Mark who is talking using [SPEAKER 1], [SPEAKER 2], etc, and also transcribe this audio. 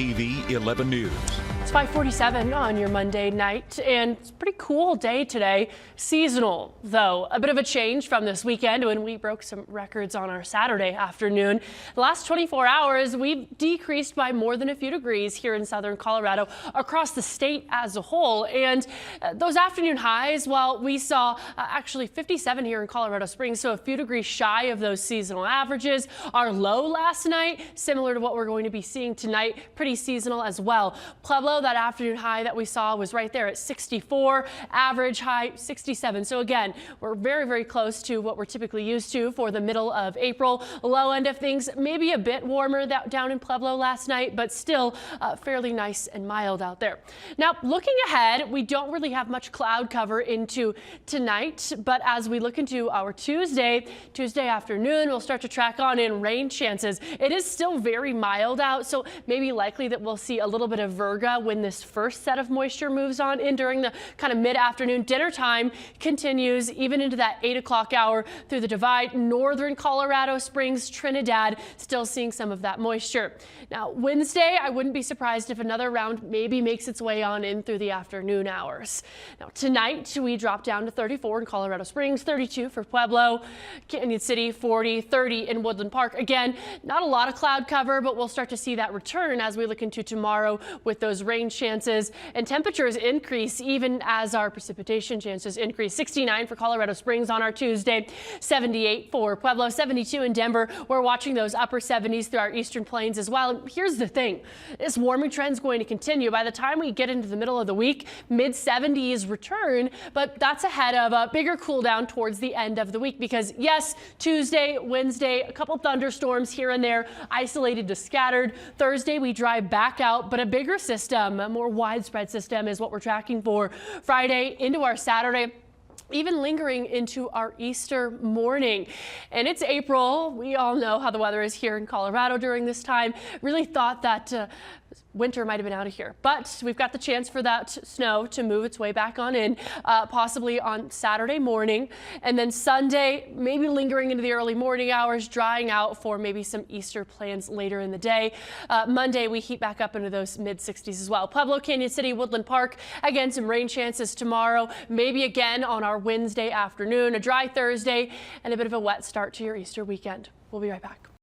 [SPEAKER 1] KKTV 11 News.
[SPEAKER 2] It's 5:47 on your Monday night, and it's a pretty cool day today. Seasonal, though. A bit of a change from this weekend when we broke some records on our Saturday afternoon. The last 24 hours, we've decreased by more than a few degrees here in southern Colorado, across the state as a whole. And those afternoon highs, well, we saw actually 57 here in Colorado Springs, so a few degrees shy of those seasonal averages. Our low last night, similar to what we're going to be seeing tonight, pretty seasonal as well. Pueblo, that afternoon high that we saw was right there at 64, average high 67. So again, we're very, very close to what we're typically used to for the middle of April. Low end of things, maybe a bit warmer down in Pueblo last night, but still fairly nice and mild out there. Now, looking ahead, we don't really have much cloud cover into tonight, but as we look into our Tuesday afternoon, we'll start to track on in rain chances. It is still very mild out, so maybe likely that we'll see a little bit of virga when this first set of moisture moves on in during the kind of mid-afternoon. Dinner time continues even into that 8 o'clock hour through the divide. Northern Colorado Springs, Trinidad, still seeing some of that moisture. Now, Wednesday, I wouldn't be surprised if another round maybe makes its way on in through the afternoon hours. Now, tonight, we drop down to 34 in Colorado Springs, 32 for Pueblo, Canyon City, 40, 30 in Woodland Park. Again, not a lot of cloud cover, but we'll start to see that return as we look into tomorrow with those rain chances, and temperatures increase even as our precipitation chances increase. 69 for Colorado Springs on our Tuesday, 78 for Pueblo, 72 in Denver. We're watching those upper 70s through our eastern plains as well. And here's the thing, this warming trend is going to continue. By the time we get into the middle of the week, mid 70s return, but that's ahead of a bigger cool down towards the end of the week, because yes, Tuesday, Wednesday, a couple thunderstorms here and there, isolated to scattered. Thursday, we dry back out, but a bigger system, a more widespread system is what we're tracking for Friday into our Saturday, even lingering into our Easter morning. And it's April. We all know how the weather is here in Colorado during this time. Really thought that winter might have been out of here, but we've got the chance for that snow to move its way back on in, possibly on Saturday morning, and then Sunday maybe lingering into the early morning hours, drying out for maybe some Easter plans later in the day. Monday we heat back up into those mid 60s as well. Pueblo, Canyon City, Woodland Park, again some rain chances tomorrow, maybe again on our Wednesday afternoon, a dry Thursday, and a bit of a wet start to your Easter weekend. We'll be right back.